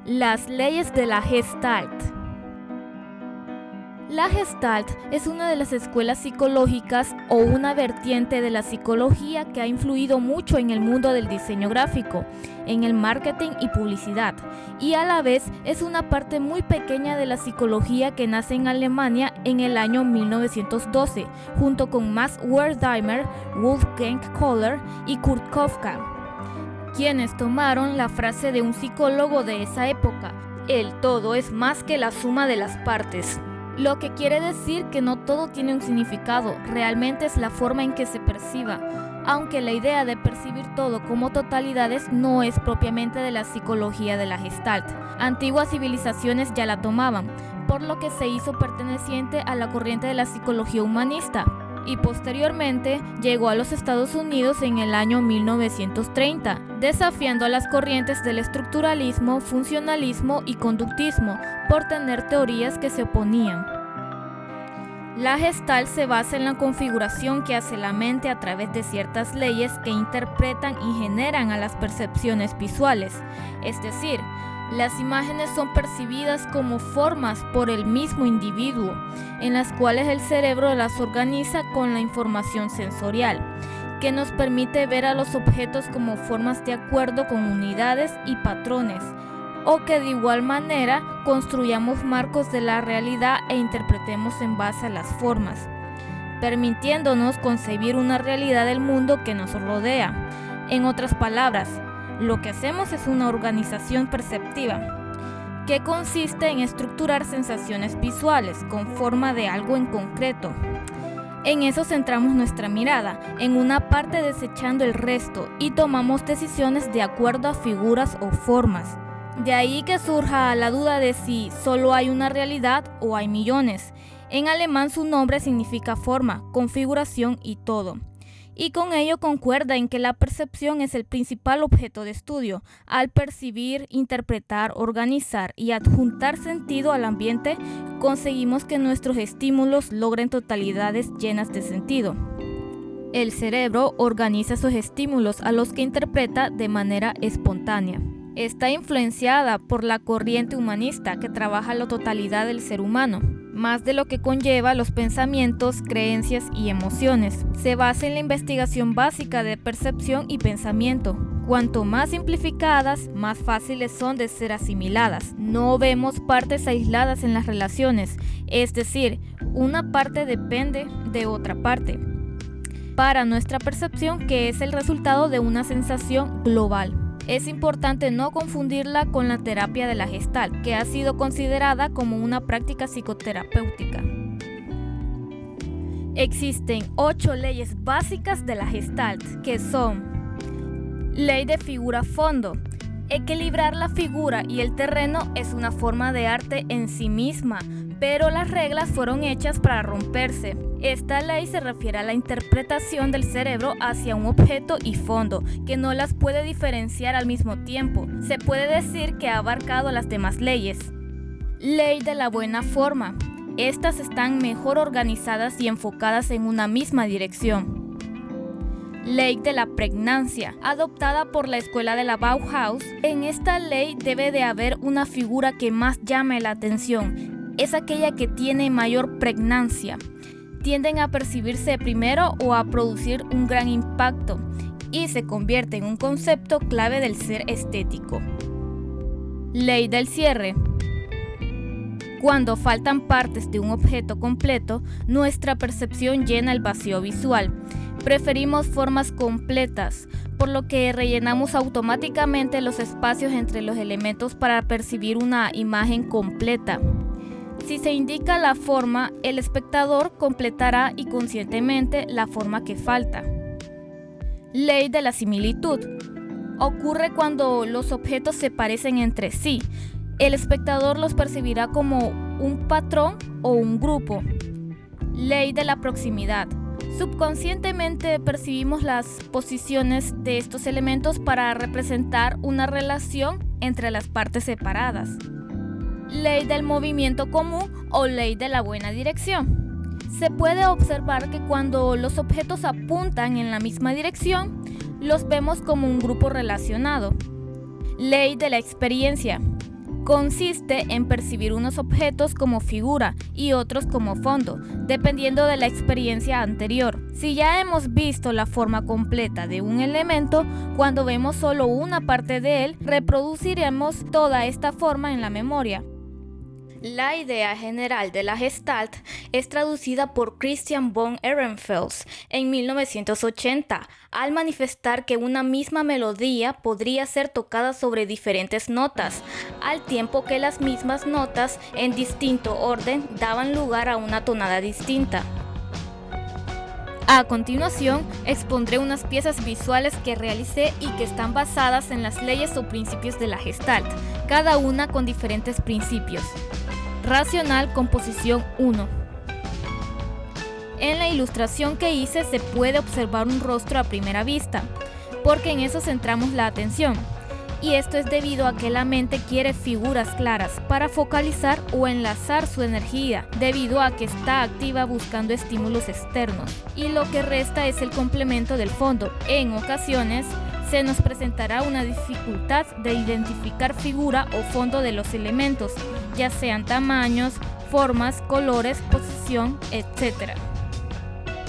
Las leyes de la Gestalt. La Gestalt es una de las escuelas psicológicas o una vertiente de la psicología que ha influido mucho en el mundo del diseño gráfico, en el marketing y publicidad, y a la vez es una parte muy pequeña de la psicología que nace en Alemania en el año 1912, junto con Max Wertheimer, Wolfgang Kohler y Kurt Kafka, quienes tomaron la frase de un psicólogo de esa época: el todo es más que la suma de las partes. Lo que quiere decir que no todo tiene un significado, realmente es la forma en que se perciba, aunque la idea de percibir todo como totalidades no es propiamente de la psicología de la Gestalt. Antiguas civilizaciones ya la tomaban, por lo que se hizo perteneciente a la corriente de la psicología humanista, y posteriormente llegó a los Estados Unidos en el año 1930, desafiando a las corrientes del estructuralismo, funcionalismo y conductismo por tener teorías que se oponían. La Gestalt se basa en la configuración que hace la mente a través de ciertas leyes que interpretan y generan a las percepciones visuales, es decir, las imágenes son percibidas como formas por el mismo individuo, en las cuales el cerebro las organiza con la información sensorial, que nos permite ver a los objetos como formas de acuerdo con unidades y patrones, o que de igual manera construyamos marcos de la realidad e interpretemos en base a las formas, permitiéndonos concebir una realidad del mundo que nos rodea. En otras palabras, lo que hacemos es una organización perceptiva, que consiste en estructurar sensaciones visuales con forma de algo en concreto. En eso centramos nuestra mirada, en una parte desechando el resto, y tomamos decisiones de acuerdo a figuras o formas. De ahí que surja la duda de si solo hay una realidad o hay millones. En alemán su nombre significa forma, configuración y todo. Y con ello concuerda en que la percepción es el principal objeto de estudio. Al percibir, interpretar, organizar y adjuntar sentido al ambiente, conseguimos que nuestros estímulos logren totalidades llenas de sentido. El cerebro organiza esos estímulos a los que interpreta de manera espontánea. Está influenciada por la corriente humanista que trabaja la totalidad del ser humano, más de lo que conlleva los pensamientos, creencias y emociones. Se basa en la investigación básica de percepción y pensamiento. Cuanto más simplificadas, más fáciles son de ser asimiladas. No vemos partes aisladas en las relaciones, es decir, una parte depende de otra parte, para nuestra percepción, que es el resultado de una sensación global. Es importante no confundirla con la terapia de la Gestalt, que ha sido considerada como una práctica psicoterapéutica. Existen 8 leyes básicas de la Gestalt, que son: ley de figura-fondo. Equilibrar la figura y el terreno es una forma de arte en sí misma, pero las reglas fueron hechas para romperse. Esta ley se refiere a la interpretación del cerebro hacia un objeto y fondo, que no las puede diferenciar al mismo tiempo. Se puede decir que ha abarcado las demás leyes. Ley de la buena forma. Estas están mejor organizadas y enfocadas en una misma dirección. Ley de la pregnancia, adoptada por la escuela de la Bauhaus. En esta ley debe de haber una figura que más llame la atención. Es aquella que tiene mayor pregnancia. Tienden a percibirse primero o a producir un gran impacto y se convierte en un concepto clave del ser estético. Ley del cierre. Cuando faltan partes de un objeto completo, nuestra percepción llena el vacío visual. Preferimos formas completas, por lo que rellenamos automáticamente los espacios entre los elementos para percibir una imagen completa. Si se indica la forma, el espectador completará inconscientemente la forma que falta. Ley de la similitud. Ocurre cuando los objetos se parecen entre sí. El espectador los percibirá como un patrón o un grupo. Ley de la proximidad. Subconscientemente percibimos las posiciones de estos elementos para representar una relación entre las partes separadas. Ley del movimiento común o ley de la buena dirección. Se puede observar que cuando los objetos apuntan en la misma dirección, los vemos como un grupo relacionado. Ley de la experiencia. Consiste en percibir unos objetos como figura y otros como fondo, dependiendo de la experiencia anterior. Si ya hemos visto la forma completa de un elemento, cuando vemos solo una parte de él, reproduciremos toda esta forma en la memoria. La idea general de la Gestalt es traducida por Christian von Ehrenfels en 1980 al manifestar que una misma melodía podría ser tocada sobre diferentes notas, al tiempo que las mismas notas en distinto orden daban lugar a una tonada distinta. A continuación, expondré unas piezas visuales que realicé y que están basadas en las leyes o principios de la Gestalt, cada una con diferentes principios. Racional, composición 1. En la ilustración que hice se puede observar un rostro a primera vista, porque en eso centramos la atención, y esto es debido a que la mente quiere figuras claras para focalizar o enlazar su energía, debido a que está activa buscando estímulos externos, y lo que resta es el complemento del fondo. En ocasiones, se nos presentará una dificultad de identificar figura o fondo de los elementos, ya sean tamaños, formas, colores, posición, etc.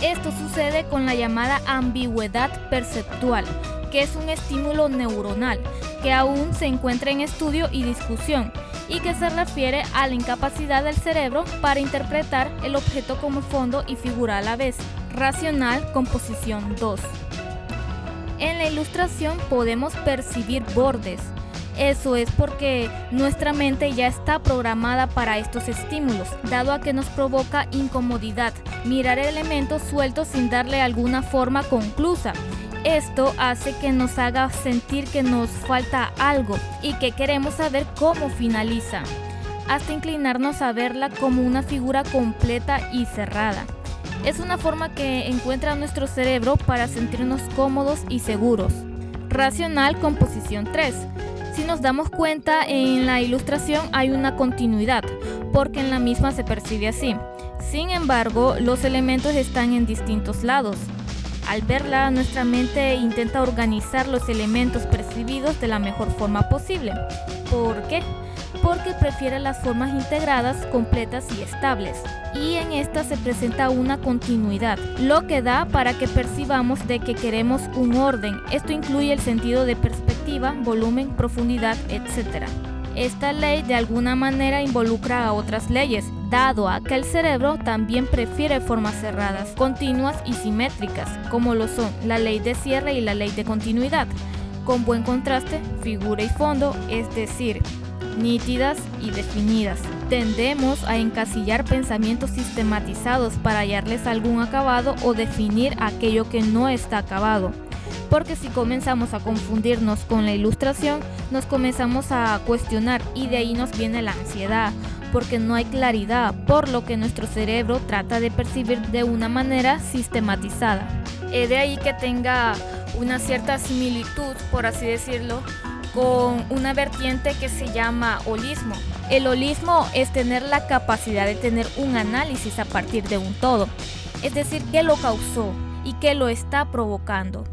Esto sucede con la llamada ambigüedad perceptual, que es un estímulo neuronal que aún se encuentra en estudio y discusión, y que se refiere a la incapacidad del cerebro para interpretar el objeto como fondo y figura a la vez. Racional, composición 2. En la ilustración podemos percibir bordes. Eso es porque nuestra mente ya está programada para estos estímulos, dado a que nos provoca incomodidad mirar elementos sueltos sin darle alguna forma conclusa. Esto hace que nos haga sentir que nos falta algo y que queremos saber cómo finaliza, hasta inclinarnos a verla como una figura completa y cerrada. Es una forma que encuentra nuestro cerebro para sentirnos cómodos y seguros. Racional, composición 3. Si nos damos cuenta, en la ilustración hay una continuidad, porque en la misma se percibe así. Sin embargo, los elementos están en distintos lados. Al verla, nuestra mente intenta organizar los elementos percibidos de la mejor forma posible. ¿Por qué? Porque prefiere las formas integradas, completas y estables, y en esta se presenta una continuidad, lo que da para que percibamos de que queremos un orden. Esto incluye el sentido de perspectiva, volumen, profundidad, etc. Esta ley de alguna manera involucra a otras leyes, dado a que el cerebro también prefiere formas cerradas, continuas y simétricas, como lo son la ley de cierre y la ley de continuidad, con buen contraste, figura y fondo, es decir, nítidas y definidas. Tendemos a encasillar pensamientos sistematizados para hallarles algún acabado o definir aquello que no está acabado. Porque si comenzamos a confundirnos con la ilustración, nos comenzamos a cuestionar y de ahí nos viene la ansiedad, porque no hay claridad, por lo que nuestro cerebro trata de percibir de una manera sistematizada. Es de ahí que tenga una cierta similitud, por así decirlo, con una vertiente que se llama holismo. El holismo es tener la capacidad de tener un análisis a partir de un todo, es decir, qué lo causó y qué lo está provocando.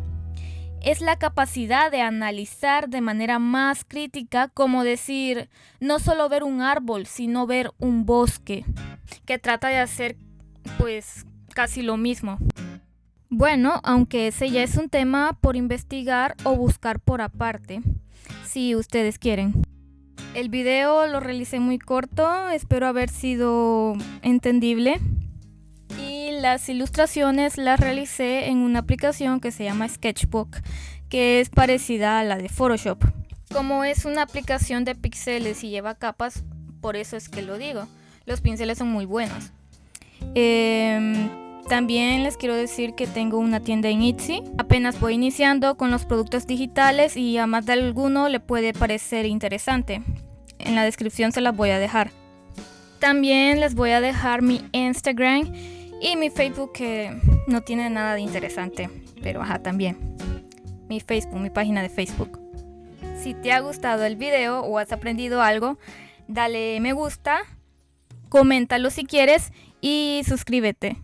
Es la capacidad de analizar de manera más crítica, como decir, no solo ver un árbol, sino ver un bosque, que trata de hacer pues casi lo mismo. Bueno, aunque ese ya es un tema por investigar o buscar por aparte, si ustedes quieren. El video lo realicé muy corto, espero haber sido entendible. Y las ilustraciones las realicé en una aplicación que se llama Sketchbook, que es parecida a la de Photoshop. Como es una aplicación de píxeles y lleva capas, por eso es que lo digo. Los pinceles son muy buenos. También les quiero decir que tengo una tienda en Etsy. Apenas voy iniciando con los productos digitales y a más de alguno le puede parecer interesante. En la descripción se las voy a dejar. También les voy a dejar mi Instagram y mi Facebook, que no tiene nada de interesante, pero también mi Facebook, mi página de Facebook. Si te ha gustado el video o has aprendido algo, dale me gusta, coméntalo si quieres y suscríbete.